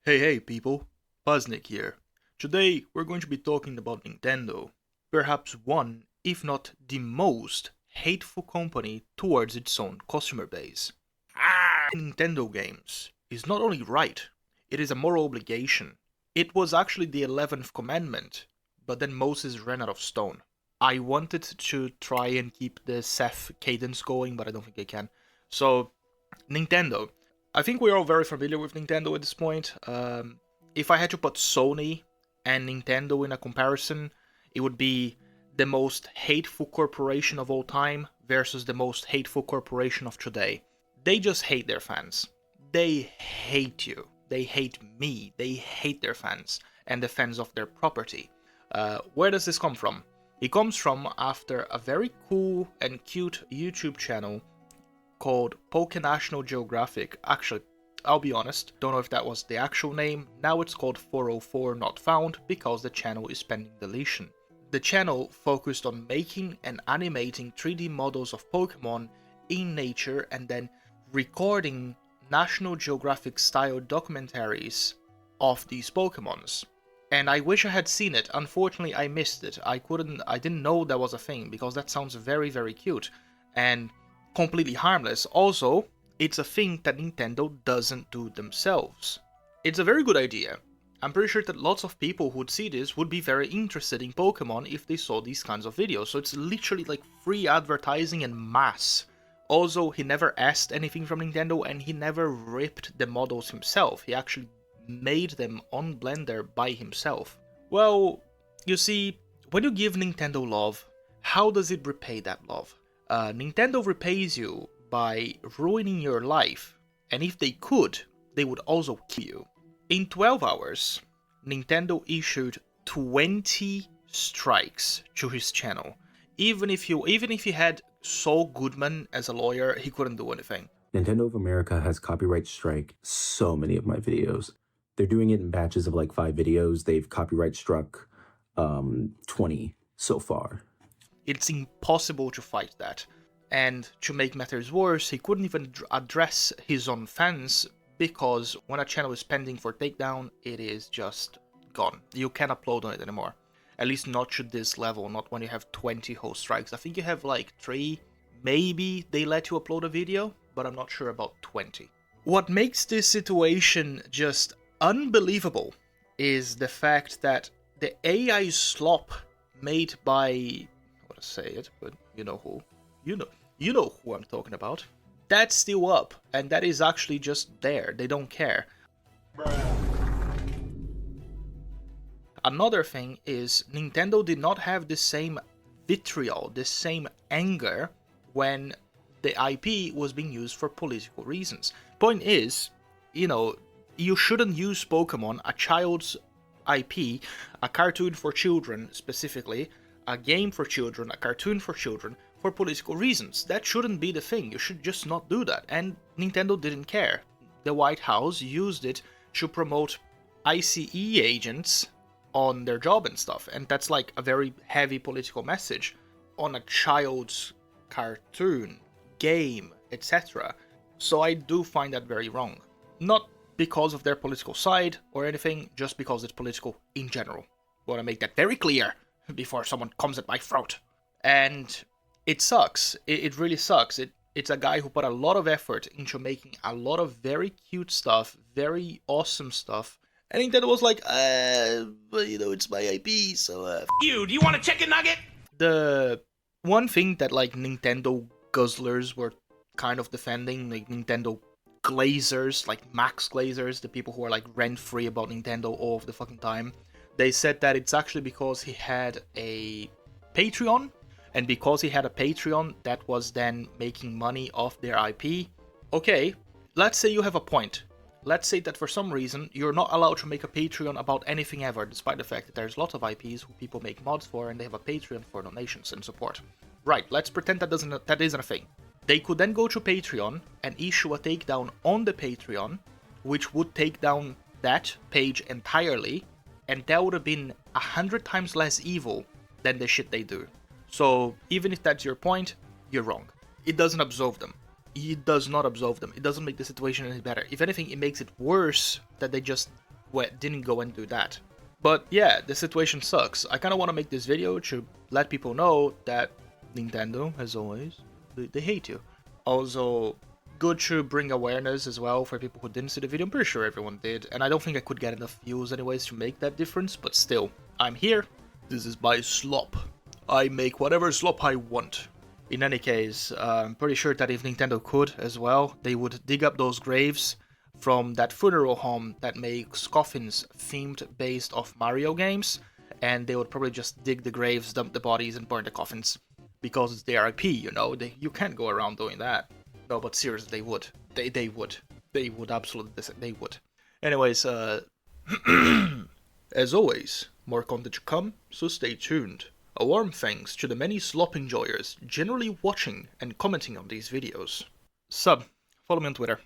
Hey people, Paznik here. Today we're going to be talking about Nintendo, perhaps one, if not the most, hateful company towards its own customer base. Nintendo games is not only right, it is a moral obligation. It was actually the 11th commandment, but then Moses ran out of stone. I wanted to try and keep the Seth cadence going, but I don't think I can. So, Nintendo. I think we're all very familiar with Nintendo at this point. If I had to put Sony and Nintendo in a comparison, it would be the most hateful corporation of all time versus the most hateful corporation of today. They just hate their fans. They hate you. They hate me. They hate their fans and the fans of their property. Where does this come from? It comes from after a very cool and cute YouTube channel called Poke National Geographic. Actually, I'll be honest, don't know if that was the actual name. Now it's called 404 Not Found because the channel is pending deletion. The channel focused on making and animating 3D models of Pokemon in nature and then recording National Geographic style documentaries of these Pokemons. And I wish I had seen it. Unfortunately, I missed it. I didn't know that was a thing because that sounds very, very cute and completely harmless. Also, it's a thing that Nintendo doesn't do themselves. It's a very good idea. I'm pretty sure that lots of people who would see this would be very interested in Pokemon if they saw these kinds of videos. So it's literally like free advertising en masse. Also, he never asked anything from Nintendo and he never ripped the models himself. He actually made them on Blender by himself. Well, you see, when you give Nintendo love, how does it repay that love? Nintendo repays you by ruining your life, and if they could, they would also kill you. In 12 hours, Nintendo issued 20 strikes to his channel. Even if he had Saul Goodman as a lawyer, he couldn't do anything. Nintendo of America has copyright strike so many of my videos. They're doing it in batches of like 5 videos. They've copyright struck 20 so far. It's impossible to fight that. And to make matters worse, he couldn't even address his own fans because when a channel is pending for takedown, it is just gone. You can't upload on it anymore. At least not to this level, not when you have 20 host strikes. I think you have like 3. Maybe they let you upload a video, but I'm not sure about 20. What makes this situation just unbelievable is the fact that the AI slop made by, I want to say it, but you know who, you know who I'm talking about. That's still up, and that is actually just there. They don't care. Another thing is Nintendo did not have the same vitriol, the same anger when the IP was being used for political reasons. Point is, you shouldn't use Pokemon, a child's IP, a cartoon for children specifically, a game for children, a cartoon for children, for political reasons. That shouldn't be the thing. You should just not do that. And Nintendo didn't care. The White House used it to promote ICE agents on their job and stuff. And that's like a very heavy political message on a child's cartoon, game, etc. So I do find that very wrong. Not because of their political side or anything, just because it's political in general. I want to make that very clear before someone comes at my throat. And it sucks. It really sucks. It's a guy who put a lot of effort into making a lot of very cute stuff, very awesome stuff. And Nintendo was like, but it's my IP, so You, do you want a chicken nugget? The one thing that like Nintendo guzzlers were kind of defending, like Nintendo glazers, like Max glazers, the people who are like rent-free about Nintendo all of the fucking time, they said that it's actually because he had a Patreon, and because he had a Patreon, that was then making money off their IP. Okay, let's say you have a point. Let's say that for some reason, you're not allowed to make a Patreon about anything ever, despite the fact that there's lots of IPs who people make mods for, and they have a Patreon for donations and support. Right, let's pretend that isn't a thing. They could then go to Patreon and issue a takedown on the Patreon, which would take down that page entirely, and that would have been 100 times less evil than the shit they do. So even if that's your point, you're wrong. It doesn't absolve them. It does not absolve them. It doesn't make the situation any better. If anything, it makes it worse that they just didn't go and do that. But yeah, the situation sucks. I kind of want to make this video to let people know that Nintendo, as always, they hate you. Also, good to bring awareness as well for people who didn't see the video. I'm pretty sure everyone did, and I don't think I could get enough views anyways to make that difference, but still, I'm here. This is my slop. I make whatever slop I want. In any case, I'm pretty sure that if Nintendo could as well, they would dig up those graves from that funeral home that makes coffins themed based off Mario games, and they would probably just dig the graves, dump the bodies, and burn the coffins. Because it's their IP, you know, you can't go around doing that. No, but seriously, they would. They would. They would absolutely, they would. Anyways, as always, more content to come, so stay tuned. A warm thanks to the many slop enjoyers generally watching and commenting on these videos. Follow me on Twitter.